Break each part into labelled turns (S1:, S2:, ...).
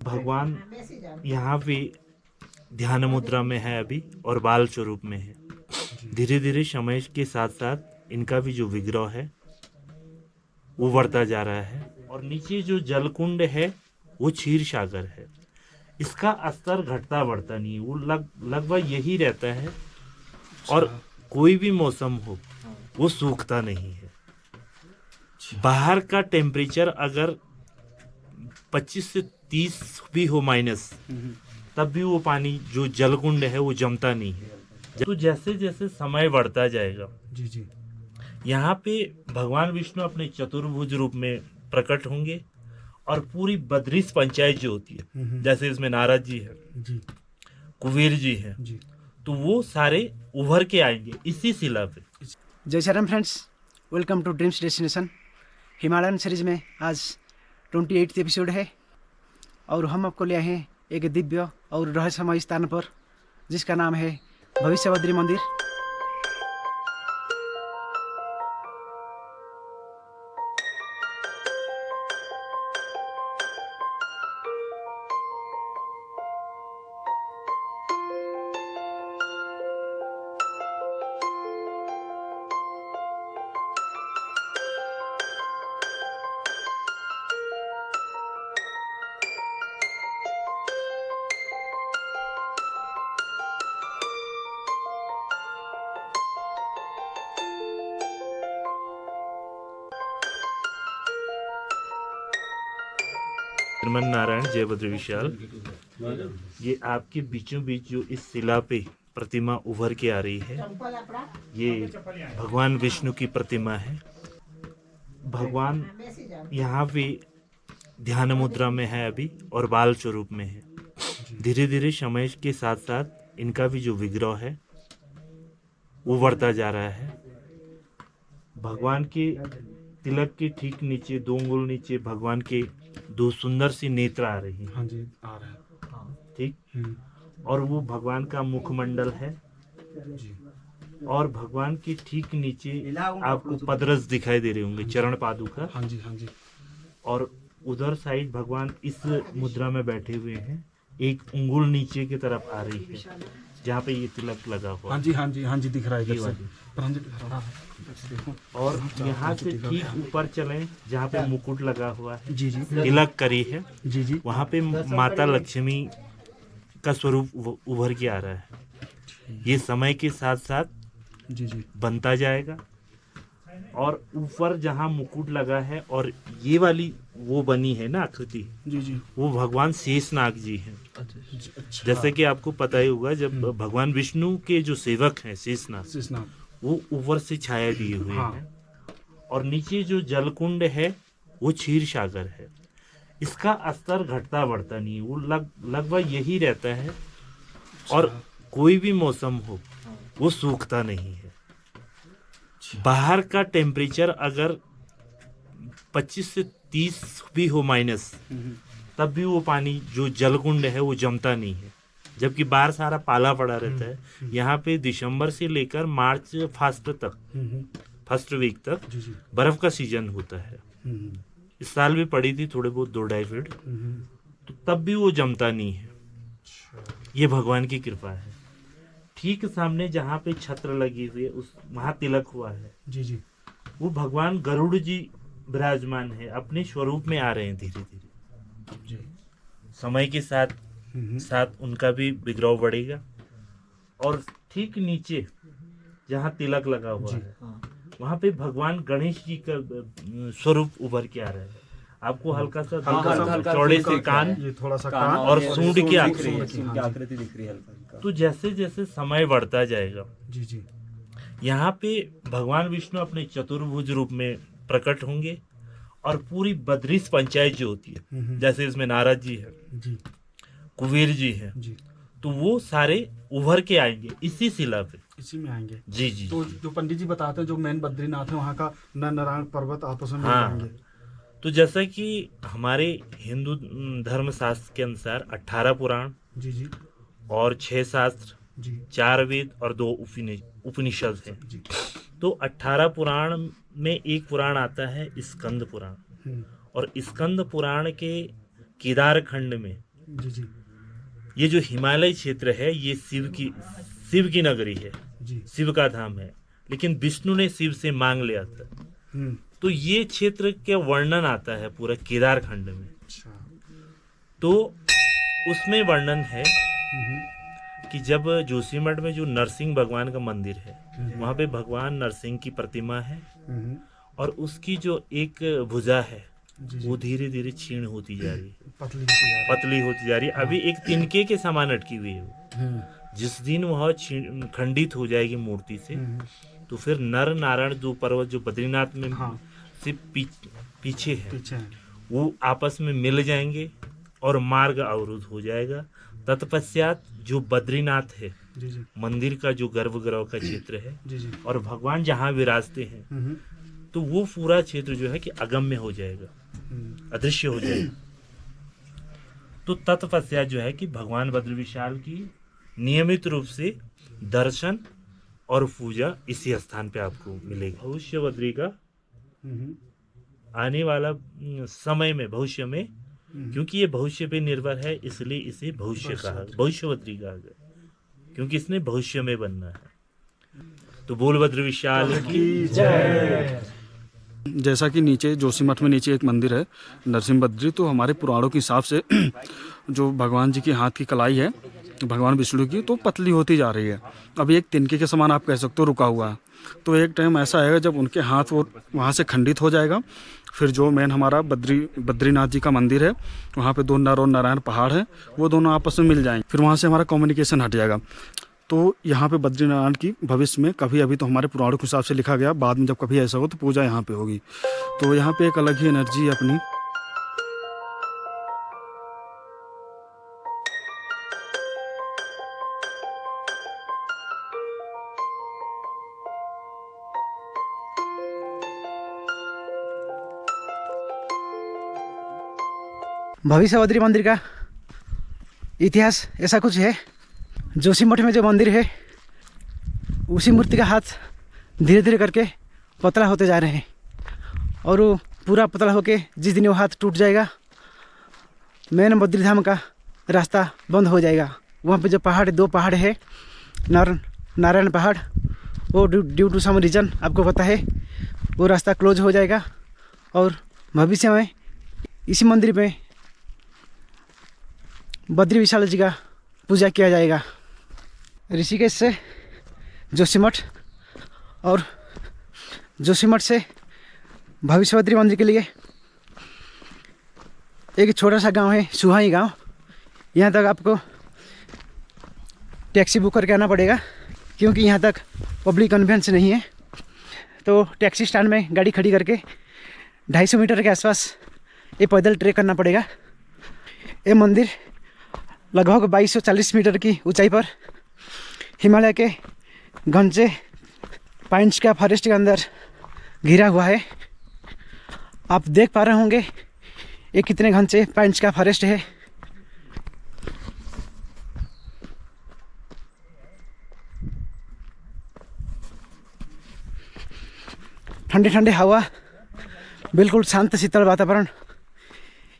S1: भगवान यहाँ पे ध्यान मुद्रा में है अभी और बाल स्वरूप में है। धीरे धीरे समय के साथ साथ इनका भी जो विग्रह है वो बढ़ता जा रहा है और नीचे जो जलकुंड है वो क्षीर सागर है। इसका स्तर घटता बढ़ता नहीं है, वो लगभग यही रहता है और कोई भी मौसम हो वो सूखता नहीं है। बाहर का टेम्परेचर अगर 25 से 30 भी हो माइनस, तब भी वो पानी जो जलकुंड है वो जमता नहीं है। तो जैसे जैसे समय बढ़ता जाएगा
S2: जी जी
S1: यहाँ पे भगवान विष्णु अपने चतुर्भुज रूप में प्रकट होंगे और पूरी बद्रीश पंचायत जो होती है, जैसे इसमें नारद जी है
S2: जी
S1: कुबेर जी है,
S2: जी
S1: तो वो सारे उभर के आएंगे इसी शिला पे।
S3: जय Shri Ram friends, welcome to dreams destination. Himalayan series में आज 28th एपिसोड है और हम आपको ले आए हैं एक दिव्य और रहस्यमय स्थान पर जिसका नाम है भविष्य बद्री मंदिर।
S1: श्रीमन नारायण जय बद्र विशाल, ये आपके बीचों बीच जो इस शिला पे प्रतिमा उभर के आ रही है, ये भगवान विष्णु की प्रतिमा है। भगवान यहाँ पे ध्यान मुद्रा में है अभी और बाल स्वरूप में है। धीरे धीरे समय के साथ साथ इनका भी जो विग्रह है वो बढ़ता जा रहा है। भगवान के तिलक के ठीक नीचे 2 अंगुल नीचे भगवान के 2 सुंदर सी नेत्र आ रही हैं।
S2: हाँ जी आ रहा है
S1: ठीक, और वो भगवान का मुखमंडल है
S2: जी
S1: और भगवान के ठीक नीचे आपको पदरस दिखाई दे रहे होंगे, चरण पादुका।
S2: हाँ जी हाँ जी
S1: और उधर साइड भगवान इस मुद्रा में बैठे हुए हैं, एक उंगुल नीचे की तरफ आ रही है जहाँ पे ये तिलक लगा हुआ।
S2: हाँ जी हाँ जी हाँ जी दिख रहा है इधर
S1: ये
S2: से।
S1: वाली।
S2: पर हाँ जी हाँ, देखो।
S1: और यहाँ से ठीक ऊपर चलें जहाँ पे मुकुट लगा हुआ है,
S2: जी जी
S1: तिलक करी है,
S2: जी जी
S1: वहाँ पे माता लक्ष्मी का स्वरूप उभर के आ रहा है। ये समय के साथ साथ
S2: जी जी
S1: बनता जाएगा और ऊपर जहाँ मुकुट लगा है और ये वाली वो बनी है ना आकृति,
S2: जी जी
S1: वो भगवान शेषनाग जी हैं।
S2: अच्छा
S1: जैसे कि आपको पता ही होगा, जब भगवान विष्णु के जो सेवक हैं शेषनाग,
S2: शेषनाग
S1: वो ऊपर से छाया दिए हुए
S2: हाँ।
S1: हैं और नीचे जो जलकुंड है वो क्षीर सागर है। इसका स्तर घटता बढ़ता नहीं है, वो लगभग यही रहता है और कोई भी मौसम हो वो सूखता नहीं है। बाहर का टेम्परेचर अगर 25 से 30 भी हो माइनस, तब भी वो पानी जो जलकुंड है वो जमता नहीं है, जबकि बाहर सारा पाला पड़ा रहता है। यहाँ पे दिसंबर से लेकर मार्च फर्स्ट वीक तक
S2: जी जी
S1: बर्फ का सीजन होता है। इस साल भी पड़ी थी थोड़े बहुत 2-2.5 फीट, तो तब भी वो जमता नहीं है। ये भगवान की कृपा है। ठीक सामने जहाँ पे छत्र लगी हुई है उस वहाँ तिलक हुआ है,
S2: जी जी
S1: वो भगवान गरुड़ जी विराजमान है, अपने स्वरूप में आ रहे हैं धीरे धीरे।
S2: जी
S1: समय के साथ साथ उनका भी विग्रह बढ़ेगा और ठीक नीचे जहाँ तिलक लगा हुआ है वहाँ पे भगवान गणेश जी का स्वरूप उभर के आ रहा है। आपको हल्का सा चौड़े से कान
S2: ये थोड़ा सा कान
S1: और सूंड की आकृति।
S4: आकृति दिख रही है हल्का।
S1: तो जैसे जैसे समय बढ़ता जाएगा
S2: जी जी
S1: यहाँ पे भगवान विष्णु अपने चतुर्भुज रूप में प्रकट होंगे और पूरी बद्रीश पंचायत जो होती है, जैसे इसमें नारद जी है
S2: जी
S1: कुबेर जी है,
S2: जी
S1: तो वो सारे उभर के आएंगे इसी शिला पे।
S2: इसी में आएंगे।
S1: जी जी
S2: तो जो पंडित जी बताते हैं जो मेन बद्रीनाथ है वहाँ का नर नारायण पर्वत आपस में मिल
S1: हाँ।
S2: जाएंगे।
S1: तो जैसा कि हमारे हिंदू धर्म शास्त्र के अनुसार 18 पुराण
S2: जी जी
S1: और 6 शास्त्र,
S2: जी
S1: 4 वेद और 2 उपनिषद हैं।
S2: जी
S1: तो 18 पुराण में एक पुराण आता है स्कंद पुराण, और स्कंद पुराण के केदार खंड में
S2: जी जी
S1: ये जो हिमालय क्षेत्र है ये शिव की नगरी है,
S2: जी।
S1: शिव का धाम है, लेकिन विष्णु ने शिव से मांग लिया था। तो ये क्षेत्र के वर्णन आता है पूरा केदार खंड में।
S2: अच्छा।
S1: तो उसमें वर्णन है कि जब जोशीमठ में जो नरसिंह भगवान का मंदिर है, वहाँ पे भगवान नरसिंह की प्रतिमा है और उसकी जो एक भुजा है वो धीरे धीरे क्षीण होती जा रही है, पतली होती जा रही है। अभी एक तिनके के समान अटकी हुई है वो। जिस दिन वह खंडित हो जाएगी मूर्ति से, तो फिर नर नारायण जो पर्वत जो बद्रीनाथ में से पीछे है, वो आपस में मिल जाएंगे और मार्ग अवरुद्ध हो जाएगा। तत्पश्चात जो बद्रीनाथ है, मंदिर का जो गर्भगृह का क्षेत्र है, और भगवान जहाँ विराजते हैं, तो वो पूरा क्षेत्र जो है कि अगम्य हो जाएगा, अदृश्य हो जाएगा। तो तत्पश्चात जो है कि भगवान बद्र विशाल की नियमित रूप से दर्शन और पूजा इसी स्थान पे आपको मिलेगा। भविष्य बद्री का आने वाला समय में, भविष्य में, क्योंकि ये भविष्य पे निर्भर है, इसलिए इसे भविष्य कहा, भविष्य बद्री कहा गया, क्योंकि इसने भविष्य में बनना है। तो बोल बद्र विशाल की जय।
S2: जैसा कि नीचे जोशीमठ में नीचे एक मंदिर है नरसिंह बद्री, तो हमारे पुराणों के हिसाब से जो भगवान जी की हाथ की कलाई है भगवान विष्णु की, तो पतली होती जा रही है। अभी एक तिनके के समान आप कह सकते हो रुका हुआ है। तो एक टाइम ऐसा आएगा जब उनके हाथ वो वहाँ से खंडित हो जाएगा। फिर जो मेन हमारा बद्रीनाथ जी का मंदिर है, वहाँ पे 2 नर और नारायण पहाड़ है, वो दोनों आपस में मिल जाएंगे। फिर वहाँ से हमारा कम्युनिकेशन हट जाएगा। तो यहाँ पे बद्रीनारायण की भविष्य में कभी, अभी तो हमारे पुराणों के हिसाब से लिखा गया, बाद में जब कभी ऐसा हो तो पूजा यहाँ पे होगी। तो यहाँ पे एक अलग ही एनर्जी है अपनी।
S3: भविष्य बद्री मंदिर का इतिहास ऐसा कुछ है। जोशीमठ में जो मंदिर है, उसी मूर्ति का हाथ धीरे धीरे करके पतला होते जा रहे हैं, और वो पूरा पतला होके जिस दिन वो हाथ टूट जाएगा, मेन बद्री धाम का रास्ता बंद हो जाएगा। वहाँ पे जो पहाड़, 2 पहाड़ है, नारायण पहाड़, वो ड्यू टू सम रीजन आपको पता है, वो रास्ता क्लोज हो जाएगा। और भविष्य में इसी मंदिर में बद्री विशाल जी का पूजा किया जाएगा। ऋषिकेश से जोशीमठ और जोशीमठ से भविष्य बद्री मंदिर के लिए एक छोटा सा गांव है, सुहाई गांव। यहाँ तक आपको टैक्सी बुक करके आना पड़ेगा, क्योंकि यहाँ तक पब्लिक कन्वेंस नहीं है। तो टैक्सी स्टैंड में गाड़ी खड़ी करके 250 मीटर के आसपास ये पैदल ट्रेक करना पड़ेगा। ये मंदिर लगभग 2240 मीटर की ऊंचाई पर हिमालय के घने पाइन्स का फॉरेस्ट के अंदर घिरा हुआ है। आप देख पा रहे होंगे ये कितने घने पाइन्स का फॉरेस्ट है। ठंडे ठंडे हवा, बिल्कुल शांत शीतल वातावरण,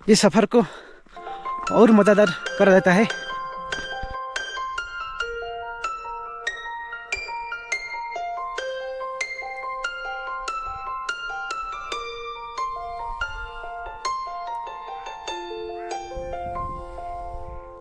S3: ये सफ़र को और मज़ेदार कर देता है।